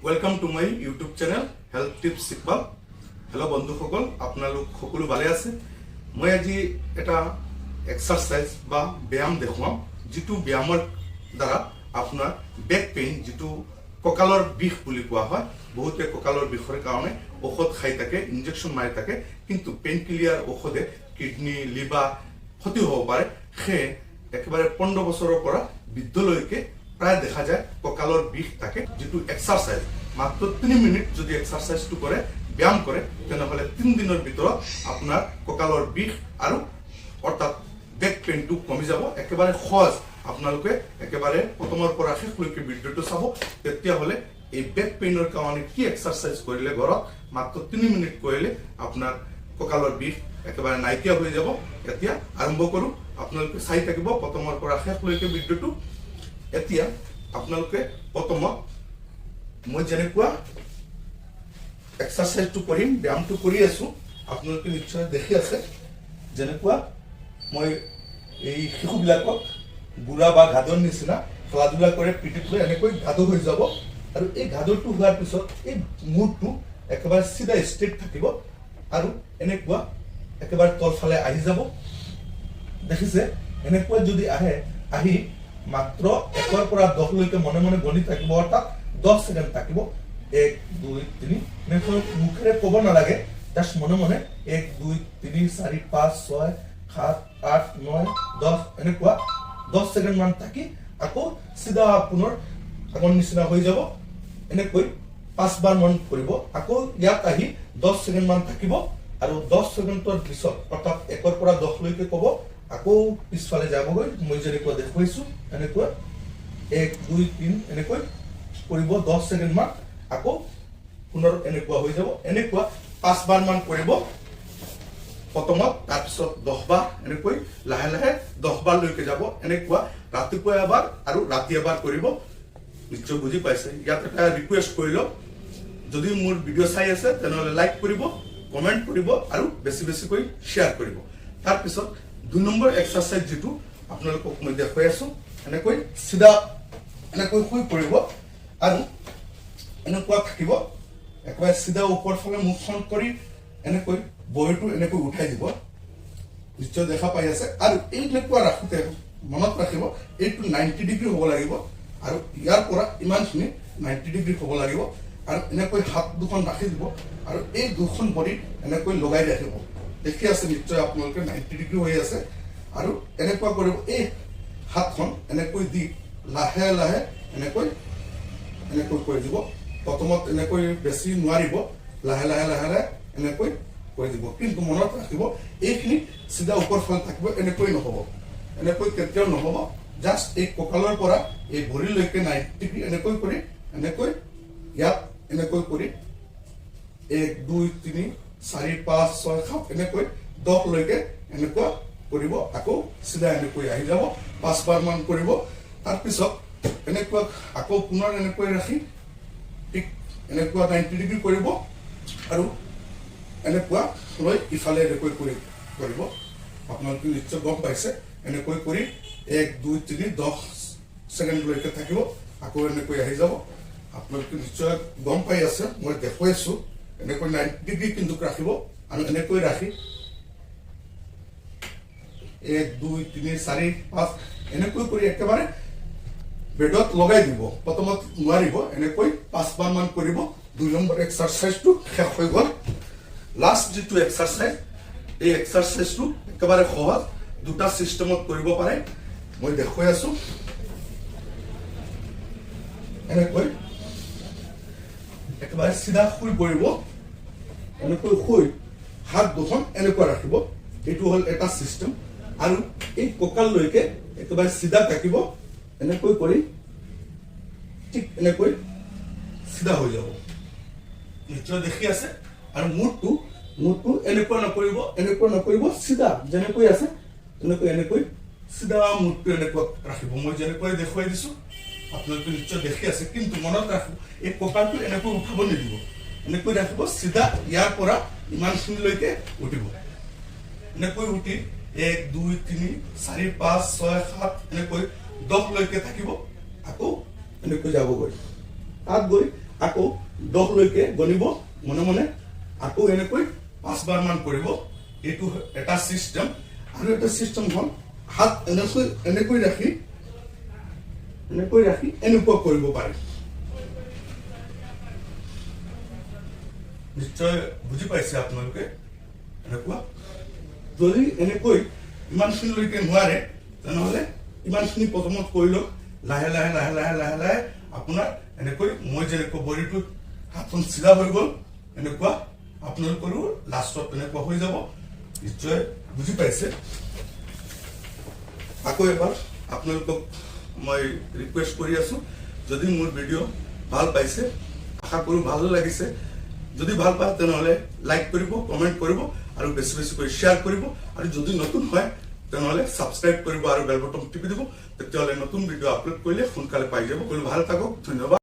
Welcome to my YouTube channel Health Tips Sikbal. Hello বন্ধুসকল, আপোনালোক সকলো ভালে আছে? মই আজি এটা এক্সারসাইজ বা ব্যায়াম দেখুৱাম যেটো ব্যায়ামৰ দ্বাৰা আপোনাৰ বেক পেইন যেটো কঁকালৰ বিষ বুলি কোৱা হয়। বহুতে কঁকালৰ বিষৰ কাৰণে ঔষধ খাই থাকে, ইনজেকশন মাৰি থাকে, কিন্তু পেইন কিলিয়াৰ ঔষধে কিডনি লিভাৰ ক্ষতি হ'ব পাৰে। সেই একেবাৰে 15 বছৰৰ পৰা বৃদ্ধলৈকে প্ৰায় দেখা যায় কঁকালৰ বিষ থাকে। যেটো এক্সাৰসাইজ মাত্ৰ 3 মিনিট যদি এক্সাৰসাইজটো কৰে, ব্যায়াম কৰে, তেনেহলে 3 দিনৰ ভিতৰত আপোনাৰ কঁকালৰ বিষ আৰু অৰ্থাৎ বেক পেইনটো কমি যাব। একেবাৰে সহজ, আপোনালোকে একেবাৰে প্ৰথমৰ পৰা শেষলৈকে ভিডিঅ'টো চাব। তেতিয়া হলে এই বেক পেইনৰ কাৰণে কি এক্সাৰসাইজ কৰিলে ঘৰত মাত্ৰ 3 মিনিট কৰিলে আপোনাৰ কঁকালৰ বিষ একেবাৰে নাইকিয়া হৈ যাব। এতিয়া আৰম্ভ কৰো, আপোনালোকে চাই থাকিব প্ৰথমৰ পৰা শেষলৈকে ভিডিঅ'টো। এতিয়া আপোনালোকে প্ৰথমত মই যেনেকুৱা এক্সাৰসাইজটো কৰিম, ব্যায়ামটো কৰি আছো, আপোনালোকে নিশ্চয় দেখি আছে। যেনেকুৱা মই এই শিশুবিলাকক বুঢ়া বা গাধৰ নিচিনা খেলা ধূলা কৰে, পিঠিত লৈ এনেকৈ গাধ হৈ যাব, আৰু এই গাধটো হোৱাৰ পিছত এই মূৰটো একেবাৰে চিধা ষ্ট্ৰেট থাকিব আৰু এনেকুৱা একেবাৰে তলফালে আহি যাব। দেখিছে? এনেকুৱা যদি আহে, আহি মাত্ৰ 1 পৰা 10 লৈকে মনে মনে গণি থাকিব, অৰ্থাৎ 10 সেকেন্ড থাকিব। 1 2 3 এনেকৈ মুখেৰে ক'ব নালাগে, জাষ্ট মনে মনে 1 2 3 4 5 6 7 8 9 10 এনেকুৱা 10 সেকেন্ড মান থাকি আকৌ সিধা পুনৰ আগৰ নিচিনা হৈ যাব। এনেকৈ 5 বাৰ মান কৰিব। আকৌ ইয়াত আহি 10 সেকেন্ড মান থাকিব আৰু 10 সেকেন্ডৰ পিছত অৰ্থাৎ 1 পৰা 10 লৈকে ক'ব, আকৌ পিছফালে যাবগৈ। মই যেনেকুৱা দেখুৱাইছো এনেকুৱা 1 2 3 এনেকৈ কৰিব 10 সেকেন্ড মান, আকৌ পুনৰ এনেকুৱা হৈ যাব। এনেকুৱা 5 বাৰ মান কৰিব প্ৰথমত, তাৰপিছত 10 বাৰ, এনেকৈ লাহে লাহে 10 বাৰ লৈকে যাব। এনেকুৱা ৰাতিপুৱা এবাৰ আৰু ৰাতি এবাৰ কৰিব। নিশ্চয় বুজি পাইছে। ইয়াত এটা ৰিকুৱেষ্ট কৰিলো, যদি মোৰ ভিডিঅ' চাই আছে তেনেহলে লাইক কৰিব, কমেন্ট কৰিব আৰু বেছি বেছিকৈ শ্বেয়াৰ কৰিব। তাৰপিছত 2 নম্বৰ এক্সাৰসাইজ যেটো আপোনালোকক মই দেখুৱাই আছো, এনেকৈ সিধা এনেকৈ শুই পৰিব আৰু এনেকুৱা থাকিব, একেবাৰে সিধা ওপৰ ফালে মুখখন কৰি এনেকৈ বহিটো এনেকৈ উঠাই দিব। নিশ্চয় দেখা পাই আছে। আৰু এনেকুৱা ৰাখোতে মনত ৰাখিব, এইটো 90 ডিগ্ৰী হ'ব লাগিব আৰু ইয়াৰ পৰা ইমানখিনি 90 ডিগ্ৰী হ'ব লাগিব। আৰু এনেকৈ হাত দুখন ৰাখি দিব আৰু এই দুখন ভৰি এনেকৈ লগাই ৰাখিব। দেখি আছে নিশ্চয় আপোনালোকে 90 ডিগ্ৰী হৈ আছে। আৰু এনেকুৱা কৰিব, এই হাতখন এনেকৈ দি লাহে লাহে এনেকৈ এনেকৈ কৰি দিব। প্ৰথমত এনেকৈ বেছি নোৱাৰিব, লাহে লাহে লাহে লাহে এনেকৈ কৰি দিব। কিন্তু মনত ৰাখিব, এইখিনি সিধা ওপৰ ফালে থাকিব, এনেকৈ নহ'ব, এনেকৈ কেতিয়াও নহ'ব। জাষ্ট এই কঁকালৰ পৰা এই ভৰিলৈকে 90 ডিগ্ৰী এনেকৈ কৰি, এনেকৈ ইয়াত এনেকৈ কৰি 1 2 3 4 5 6 7 এনেকৈ 10 লৈকে এনেকুৱা কৰিব। আকৌ সিধা এনেকৈ আহি যাব, 5 বাৰ মান কৰিব। তাৰপিছত এনেকুৱা আকৌ পুনৰ এনেকৈ ৰাখি ঠিক এনেকুৱা 90 ডিগ্ৰী কৰিব আৰু এনেকুৱা লৈ ইফালে এনেকৈ কৰিব। আপোনালোকে নিশ্চয় গম পাইছে। এনেকৈ কৰি 1 2 3 10 সেকেন্ডলৈকে থাকিব, আকৌ এনেকৈ আহি যাব। আপোনালোকে নিশ্চয় গম পাই আছে, মই দেখুৱাইছো। এনেকৈ 90 ডিগ্ৰী কিন্তু ৰাখিব আৰু এনেকৈ ৰাখি 1 2 3 4 5 এনেকৈ কৰি একেবাৰে বেডত লগাই দিব। প্ৰথমত নোৱাৰিব, এনেকৈ 5 বাৰ মান কৰিব। 2 নম্বৰ এক্সাৰসাইজটো শেষ হৈ গ'ল। লাষ্ট যেটো এক্সাৰসাইজ, এই এক্সাৰসাইজটো একেবাৰে সহজ, দুটা সিস্টেমত কৰিব পাৰে। মই দেখুৱাই আছো। এনেকৈ একেবাৰে সিধা শুই পৰিব, এনেকৈ শুই হাত দুখন এনেকুৱা ৰাখিব। এইটো হ'ল এটা সিস্টেম। আৰু এই কঁকাললৈকে একেবাৰে সিধা থাকিব, এনেকৈ কৰি ঠিক এনেকৈ সিধা হৈ যাব। নিশ্চয় দেখি আছে। আৰু মূৰটো এনেকুৱা নকৰিব, এনেকুৱা নকৰিব, সিধা যেনেকৈ আছে এনেকৈ এনেকৈ সিধা মূৰটো এনেকুৱা ৰাখিব। মই যেনেকৈ দেখুৱাই দিছো আপোনালোকে নিশ্চয় দেখি আছে। কিন্তু মনত ৰাখিব, এই কঁকালটো এনেকৈ উঠাব নিদিব, এনেকৈ ৰাখিব। সিধা ইয়াৰ পৰা ইমানখিনিলৈকে উঠিব। এনেকৈ উঠি 1 2 3 4 5 6 7 এনেকৈ 10 লৈকে থাকিব। আকৌ এনেকৈ যাবগৈ, তাত গৈ আকৌ 10 লৈকে গণিব মনে মনে আকৌ এনেকৈ 5 বাৰ মান কৰিব এইটো এটা সিস্টেম আৰু এটা সিস্টেম হল হাত এনেকৈ ৰাখি এনেকুৱা কৰিব পাৰে নিশ্চয় বুজি পাইছে আপোনালোকে এনেকুৱা যদি এনেকৈ ইমানখিনিলৈকে নোৱাৰে তেনেহলে ইমানখিনি প্ৰথমত কৰি লওক লাহে লাহে আপোনাৰ এনেকৈ মই যেনেকৈ বডিটো হাতখন চিধা হৈ গ'ল এনেকুৱা আপোনালোকৰো লাষ্টত এনেকুৱা হৈ যাব নিশ্চয় বুজি পাইছে আকৌ এবাৰ আপোনালোকক মই ৰিকুৱেষ্ট কৰি আছো যদি মোৰ ভিডিঅ' ভাল পাইছে আশা কৰো ভাল লাগিছে যদি ভাল পায় তেনেহলে লাইক কৰিব কমেন্ট কৰিব আৰু বেছি কৰি শেয়াৰ কৰিব আৰু যদি নতুন হয় তেনেহলে সাবস্ক্ৰাইব কৰিব আৰু বেল বটন টিপি দিব তেতিয়াহলে নতুন ভিডিঅ' আপলোড কৰিলে সোনকালে পাই যাব ভাল থাকক ধন্যবাদ